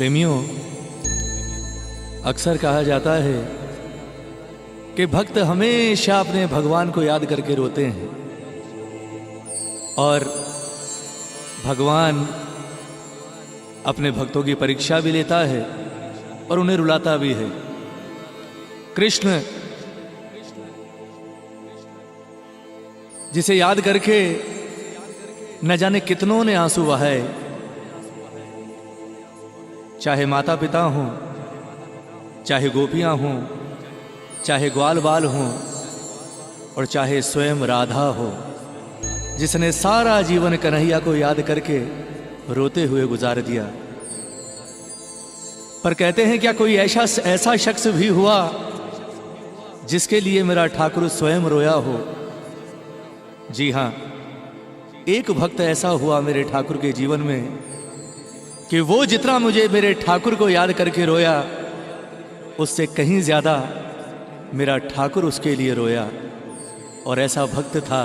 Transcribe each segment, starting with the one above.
प्रेमियों, अक्सर कहा जाता है कि भक्त हमेशा अपने भगवान को याद करके रोते हैं और भगवान अपने भक्तों की परीक्षा भी लेता है और उन्हें रुलाता भी है। कृष्ण जिसे याद करके न जाने कितनों ने आंसू बहाए, चाहे माता पिता हों, चाहे गोपियां हों, चाहे ग्वाल बाल हों और चाहे स्वयं राधा हो, जिसने सारा जीवन कन्हैया को याद करके रोते हुए गुजार दिया। पर कहते हैं क्या कोई ऐसा शख्स भी हुआ जिसके लिए मेरा ठाकुर स्वयं रोया हो? जी हां, एक भक्त ऐसा हुआ मेरे ठाकुर के जीवन में कि वो जितना मुझे मेरे ठाकुर को याद करके रोया, उससे कहीं ज्यादा मेरा ठाकुर उसके लिए रोया। और ऐसा भक्त था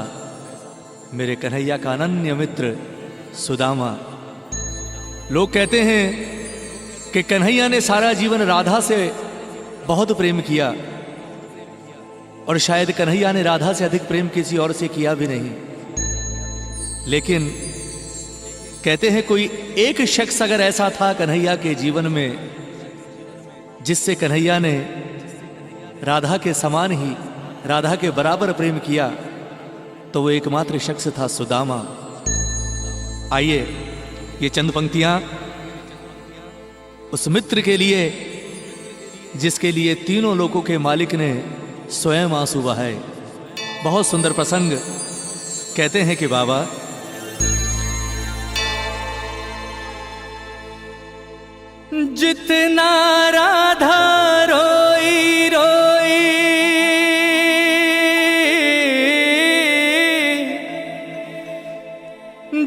मेरे कन्हैया का अनन्य मित्र सुदामा। लोग कहते हैं कि कन्हैया ने सारा जीवन राधा से बहुत प्रेम किया और शायद कन्हैया ने राधा से अधिक प्रेम किसी और से किया भी नहीं। लेकिन कहते हैं कोई एक शख्स अगर ऐसा था कन्हैया के जीवन में जिससे कन्हैया ने राधा के समान ही, राधा के बराबर प्रेम किया, तो वो एकमात्र शख्स था सुदामा। आइए ये चंद पंक्तियां उस मित्र के लिए जिसके लिए तीनों लोगों के मालिक ने स्वयं आंसू बहाए। बहुत सुंदर प्रसंग। कहते हैं कि बाबा जितना राधा रोई रोई,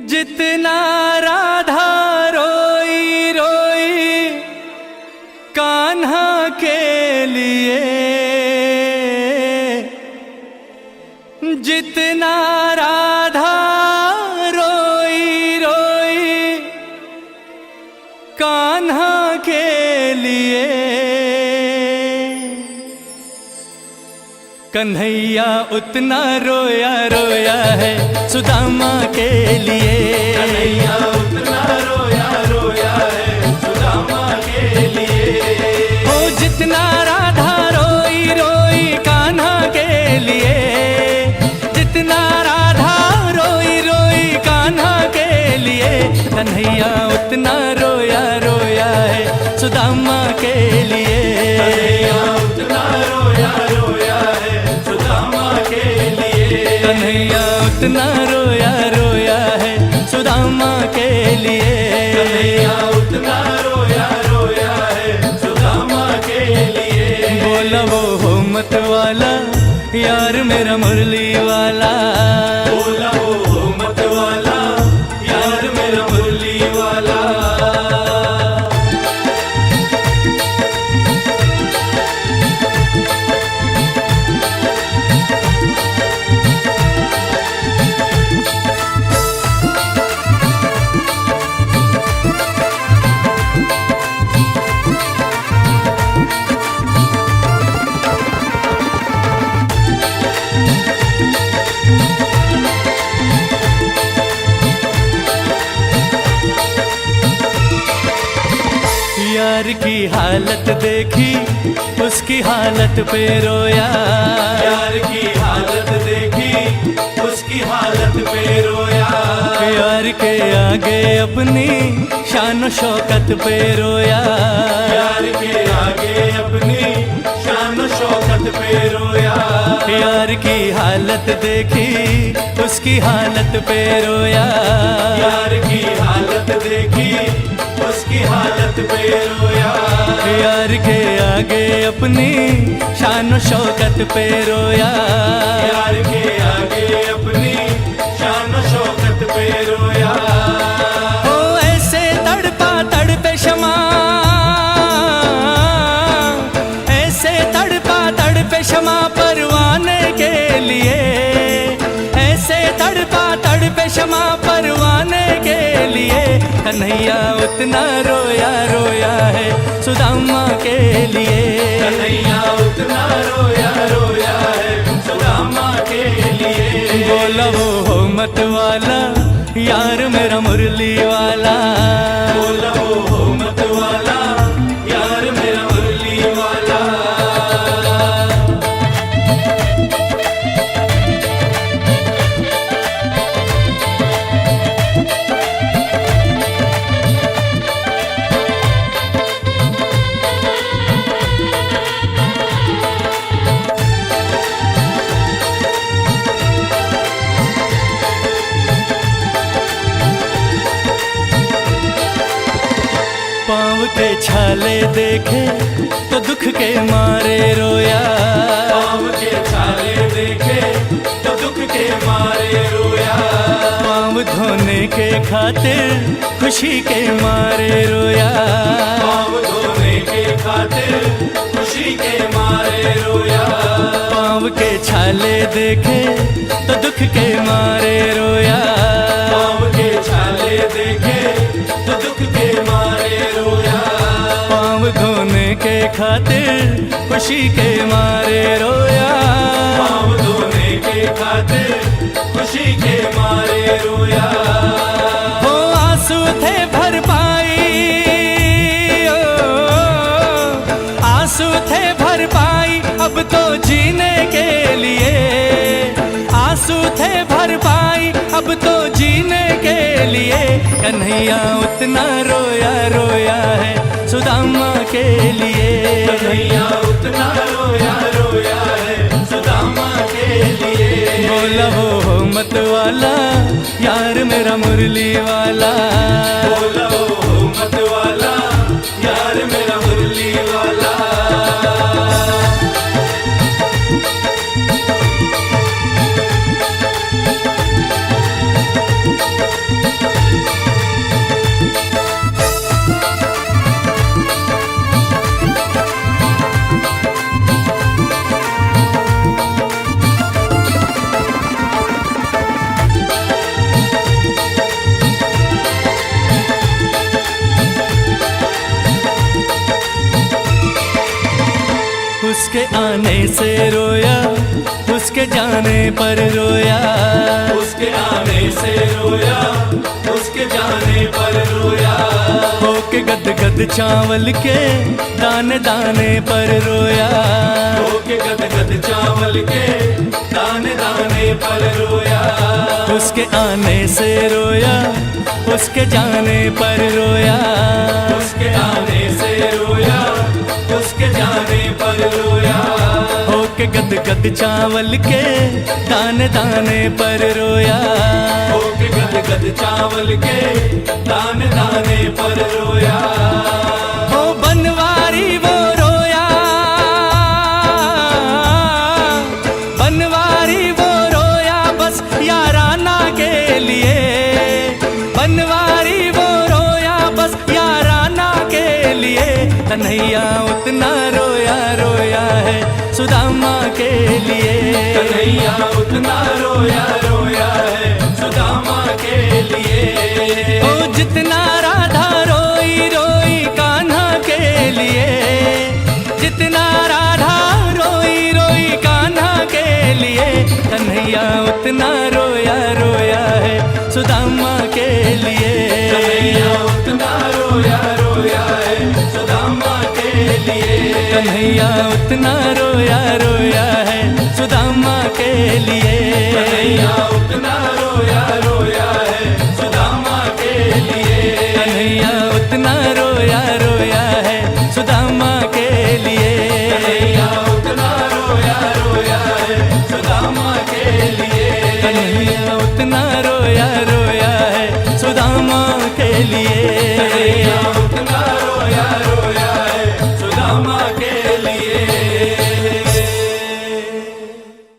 जितना राधा रोई रोई कान्हा के लिए, जितना राधा रोई रोई कान्हा के लिए, कन्हैया उतना रोया रोया है सुदामा के लिए। कन्हैया उतना रोया रोया है सुदामा के लिए। ओ जितना राधा रोई रोई कान्हा के लिए, जितना राधा रोई रोई कान्हा के लिए, कन्हैया उतना रोया रोया है सुदामा के लिए। कन्हैया उतना रोया रोया है सुदामा के लिए। कन्हैया उतना रोया रोया है सुदामा के लिए। कन्हैया उतना रोया रोया है सुदामा के लिए। बोला वो हो मत वाला यार मेरा मुरली वाला, बोला वो मत वाला यार मेरा मुरली वाला। यार की हालत देखी उसकी हालत पे रोया, यार की हालत देखी उसकी हालत पे रोया। यार के आगे अपनी शान शौकत पे रोया, यार के आगे अपनी शान शौकत पे रोया। यार की हालत देखी उसकी हालत पे रोया, यार की हालत देखी उसकी हालत पे रोया। यार के आगे अपनी शान शौकत पे रोया, यार के आगे अपनी शान शौकत पे रोया। ओ ऐसे तड़पा तड़पे क्षमा, ऐसे तड़पा तड़पे क्षमा परवाने के लिए, ऐसे तड़पा तड़पे क्षमा परवाने के लिए। कन्हैया उतना रोया रोया है सुदामा के लिए। कन्हैया उतना रोया रोया है सुदामा के लिए। बोला वो हो मत वाला यार मेरा मुरली वाला। बोला वो हो मत वाला यार मेरा मुरली वाला। पाँव के छाले देखे तो दुख के मारे रोया। पाँव के छाले देखे तो दुख के मारे रोया। पाँव धोने के खातिर खुशी के मारे रोया। पाँव धोने के खातिर खुशी के मारे रोया। पाँव के छाले देखे तो दुख के मारे रोया। पाँव के छाले देखे तो दुख के मारे रोया। पाँव धोने के खातिर खुशी के मारे रोया। पाँव धोने के खातिर खुशी के मारे रोया। हो आंसू थे भर पाई, आंसू थे भर पाई अब तो जीने के लिए। आंसू थे भर पाई अब तो जीने के लिए। कन्हैया उतना रोया रोया है सुदामा के लिए। कन्हैया उतना रोया रोया है सुदामा के लिए। बोला वो हो मत वाला यार मेरा मुरली वाला। बोला वो हो मत वाला यार मेरा मुरली वाला। उसके आने से रोया, उसके जाने पर रोया। उसके आने से रोया, उसके जाने पर रोया। होके गद गद चावल के दाने दाने पर रोया। होके गद गद चावल के दाने दाने पर रोया। उसके आने से रोया, उसके जाने पर रोया। उसके आने से रोया, उसके जाने पर रोया। होके गद गद चावल के दाने दाने पर रोया। होके गद गद चावल के दाने दाने पर रोया। हो बनवारी वो रोया, बनवारी वो रोया बस याराना के लिए। बनवारी वो रोया बस याराना के लिए। कन्हैया उतना रोया रोया है सुदामा के लिए। कन्हैया उतना रोया रोया है सुदामा के लिए। ओ जितना राधा रोई रोई कान्हा के लिए। जितना राधा रोई रोई कान्हा के लिए। कन्हैया उतना रोया रोया है सुदामा के लिए। कन्हैया उतना रोया रोया है सुदामा के लिए। कन्हैया उतना रोया रोया है सुदामा के लिए। कन्हैया उतना रोया रोया है सुदामा के लिए। कन्हैया उतना रोया रोया है सुदामा के लिए। कन्हैया उतना रोया रोया है सुदामा के लिए। कन्हैया उतना रोया रोया है सुदामा के लिए। कन्हैया उतना